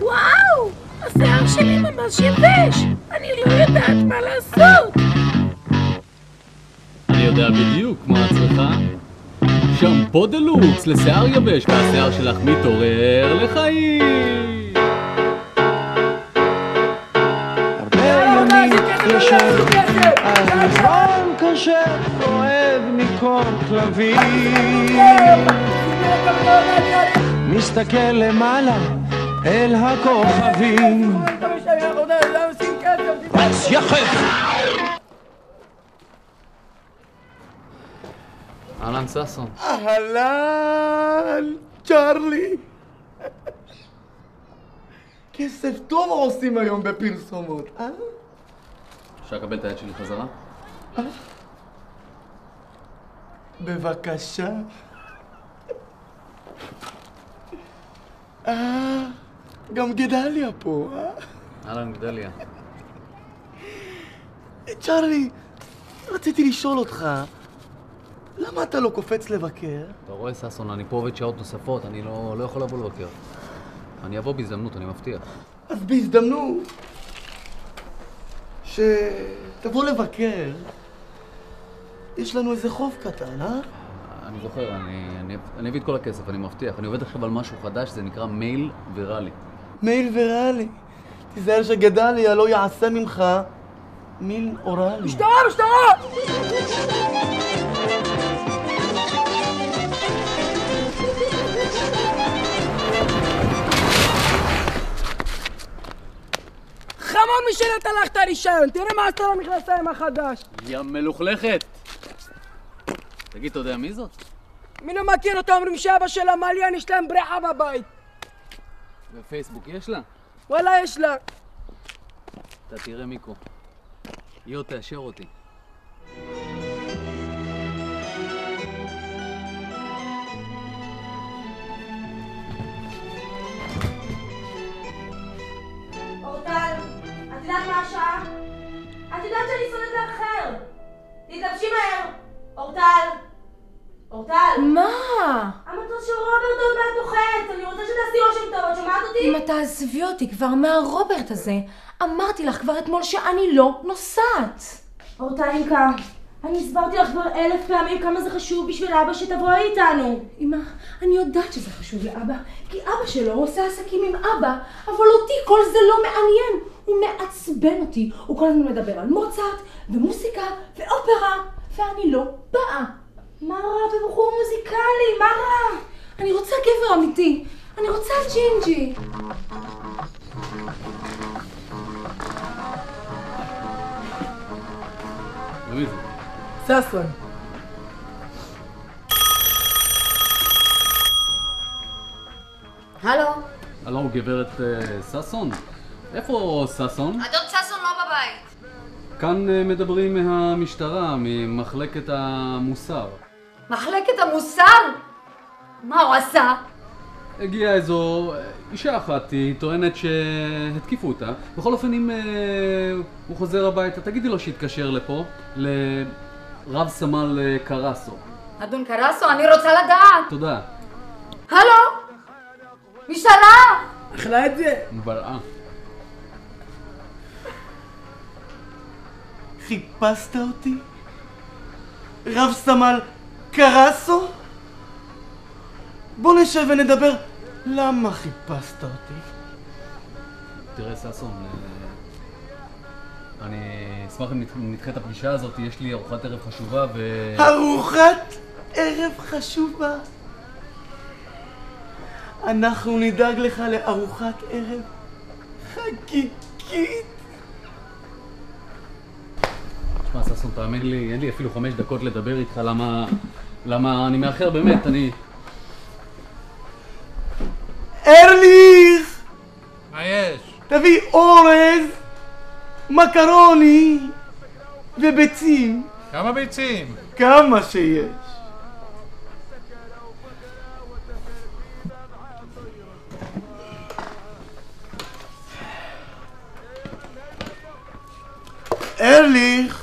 וואו! השיער שלי ממש יבש! אני לא יודעת מה לעשות! אני יודע בדיוק מה את צריכה. שמפו דלוקס לשיער יבש, והשיער שלך מתעורר לחיים! הרבה ימים יושב על זמן קשה, אוהב ניקום כלבים, מסתכל למעלה אל הכוכבים, רץ יחף. אהלן ששון. אהלן, צ'רלי. כסף טוב עושים היום בפרסומות, אה? אפשר לקבל את היד שלי חזרה? בבקשה. גם גדליה פה, אה? אהלן גדליה. צ'רלי, רציתי לשאול אותך, למה אתה לא קופץ לבקר? אתה רואה ששון, אני פה עובד שעות נוספות, אני לא יכול לבוא לבקר. אני אבוא בהזדמנות, אני מבטיח. אז בהזדמנות שתבוא לבקר, יש לנו איזה חוב קטן, אה? אני זוכר, אני אביא את כל הכסף, אני מבטיח. אני עובד עכשיו על משהו חדש, זה נקרא מייל ויראלי. מייל ויראלי. תיזהר שגדליה לא יעשה ממך מיל אוראלי. משטרה! משטרה! חמור משלת הלך את הרישיון, תראה מה עשתה למכנסיים החדש. יא מלוכלכת! תגיד, אתה יודע מי זאת? מי לא מכיר אותה? אומרים שאבא של המליין יש להם בריחה בבית. בפייסבוק יש לה? וואלה יש לה. אתה תראה מיקו. היא עוד תאשר אותי. אורטל, את יודעת מה השעה? את יודעת שאני שונאת לאחר. תתלבשי מהר. אורטל. אורטל. מה? המטוס של רוברט עוד מעט נוחת. אני רוצה שתעשי רושם טוב. את שומעת אותי? אם אתה עזבי אותי כבר מהרוברט הזה, אמרתי לך כבר אתמול שאני לא נוסעת. אורטלינקה, אני הסברתי לך כבר 1000 פעמים כמה זה חשוב בשביל אבא שתבואי איתנו. אמא, אני יודעת שזה חשוב לאבא, כי אבא שלו עושה עסקים עם אבא, אבל אותי כל זה לא מעניין. הוא מעצבן אותי, הוא כל הזמן מדבר על מוצרט ומוסיקה ואופרה, ואני לא באה. מה רע בבחור מוזיקלי? מה רע? אני רוצה גבר אמיתי, אני רוצה ג'ינג'י. ומי זה? ששון. הלו? הלו, גברת ששון? איפה ששון? אדון ששון לא בבית. כאן מדברים מהמשטרה, ממחלקת המוסר. מחלקת המוסר? מה הוא עשה? הגיעה איזו אישה אחת, היא טוענת שהתקיפו אותה. בכל אופן, אם הוא חוזר הביתה, תגידי לו שיתקשר לפה, לרב סמל קרסו. אדון קרסו, אני רוצה לדעת. תודה. הלו? משטרה? אכלה את זה? מבלעה. חיפשת אותי? רב סמל קרסו? בוא נשב ונדבר למה חיפשת אותי. תראה ששון, אני אשמח אם נדחה את הפגישה הזאת, יש לי ארוחת ערב חשובה ארוחת ערב חשובה? אנחנו נדאג לך לארוחת ערב חגיגית. תשמע ששון, תאמין לי, אין לי אפילו 5 דקות לדבר איתך, למה אני מאחר באמת, אני... ארליך! מה יש? תביא אורז, מקרוני וביצים. כמה ביצים? כמה שיש. ארליך!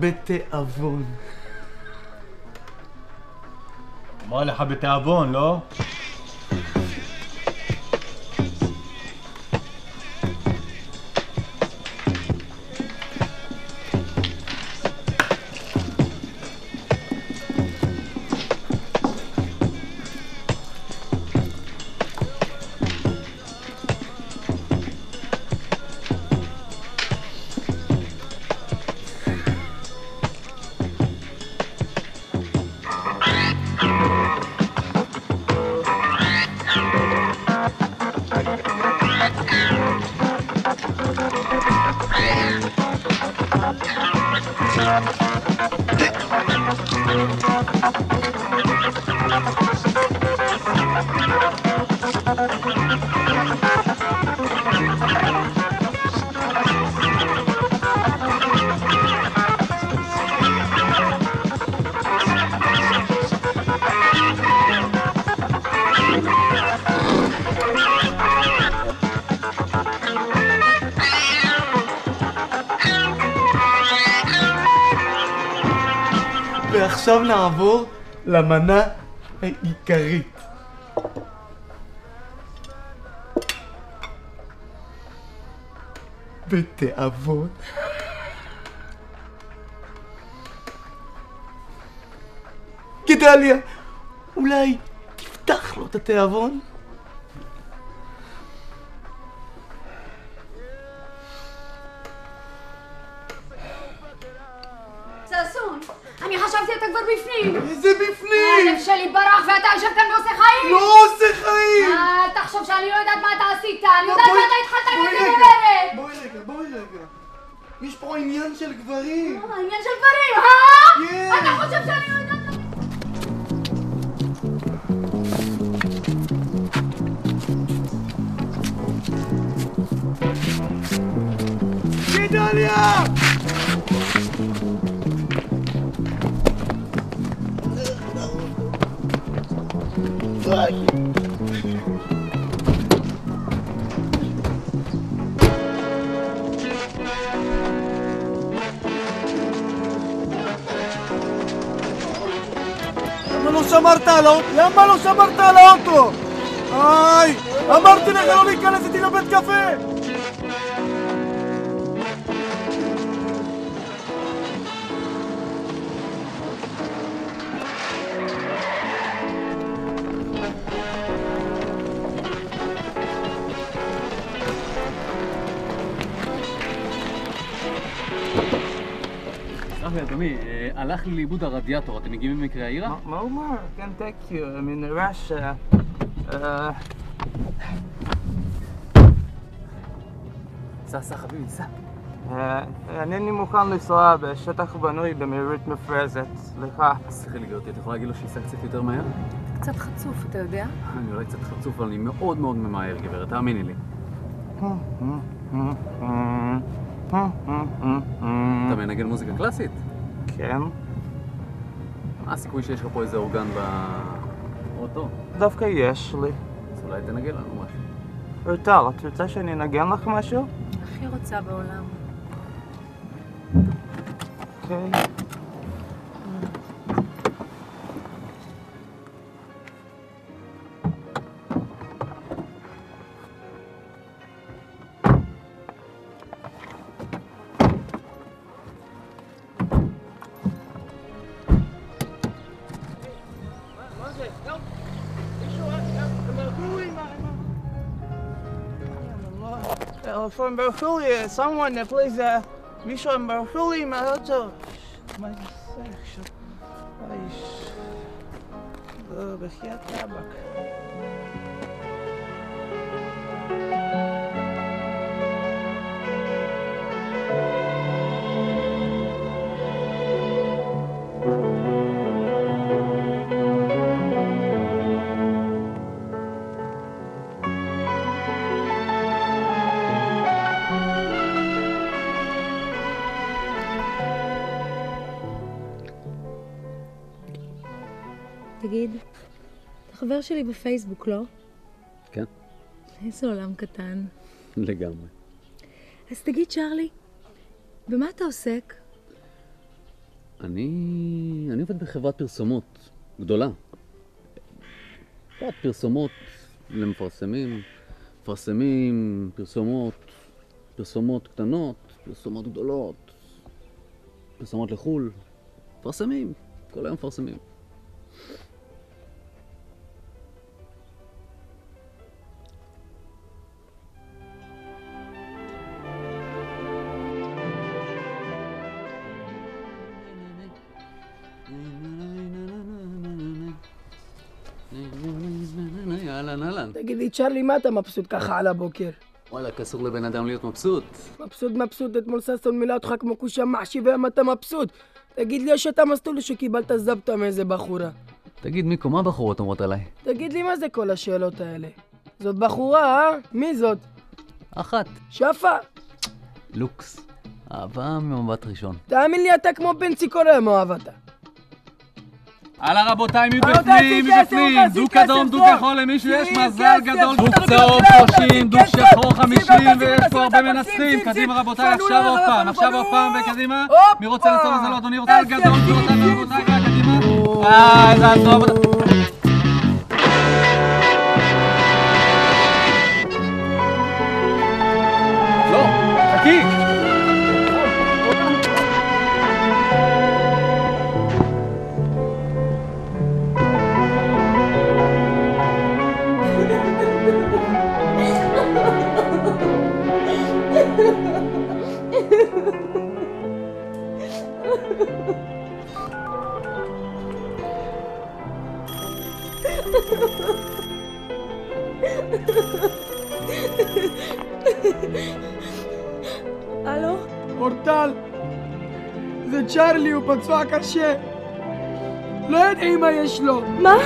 בתיאבון. אמר לך בתיאבון, לא? ועכשיו נעבור למנה העיקרית. בתיאבון. גדליה, אולי תפתח לו את התיאבון? ששון, אני חשבתי אתה כבר בפנים. איזה בפנים? הלב שלי ברח ואתה יושב כאן ועושה חיים? לא עושה חיים! תחשוב שאני לא יודעת מה אתה עשית, אני יודעת מה אתה התחלת עם אותי מדברת. בואי רגע. יש פה עניין של גברים. עניין של גברים, כן. אתה חושב שאני לא יודעת? גדליה! למה לא שמרת על האוטו? איי! אמרתי לך לא להיכנס איתי לבית קפה! אדוני, הלך לי לאיבוד הרדיאטור, אתם מגיעים ממקרה העירה? מה הוא אומר? כן, take you, I mean, Russia. סע, חביבי, סע. אינני מוכן לנסוע בשטח בנוי במהירות מפרזת, סליחה. סליחה לי גברתי, את יכולה להגיד לו שייסע קצת יותר מהר? קצת חצוף, אתה יודע? אני אולי קצת חצוף, אבל אני מאוד מאוד ממהר, גברת, תאמיני לי. אתה מנגן מוזיקה קלאסית? כן. מה הסיכוי שיש לך פה איזה אורגן באוטו? דווקא יש לי. אז אולי תנגן לנו משהו. אורטל, את רוצה שאני אנגן לך משהו? הכי רוצה בעולם. אוקיי. From Berhuli, someone please, מישהו עם ברחולי מהאוטו. מה זה עכשיו? בחייאת טבק. תגיד, אתה חבר שלי בפייסבוק, לא? כן. איזה עולם קטן. לגמרי. אז תגיד, צ'רלי, במה אתה עוסק? אני עובד בחברת פרסומות גדולה. פרסומות למפרסמים, מפרסמים פרסומות קטנות, פרסומות גדולות, פרסומות לחול, מפרסמים, כל היום מפרסמים. אהלן. תגיד לי, צ'רלי, מה אתה מבסוט ככה על הבוקר? וואלה, אסור לבן אדם להיות מבסוט. מבסוט, אתמול ששון מילא אותך כמו כושה מחשי והיום אתה מבסוט. תגיד לי, יש אתה מסטול שקיבלת זבטה מאיזה בחורה. תגיד, מיקו, מה בחורות אומרות עליי? תגיד לי, מה זה כל השאלות האלה? זאת בחורה, אה? מי זאת? אחת. שפה. לוקס. אהבה ממבט ראשון. תאמין לי, אתה כמו בן ציקוריה מאוהבתה. הלאה רבותיי, מבפנים, דוק אדום, דוק כחול, למישהו יש מזל גדול, דוק צהוב 30, דוק שחור 50 ויש פה הרבה מנצחים. קדימה רבותיי, עכשיו עוד פעם וקדימה. מי רוצה לעשות את זה לא אדוני? רוצה גדול, רבותיי, קדימה. איזה עזוב. לא, חכי. הלו? אורטל, זה צ'רלי, הוא פצוע קשה. לא יודעים מה יש לו. מה?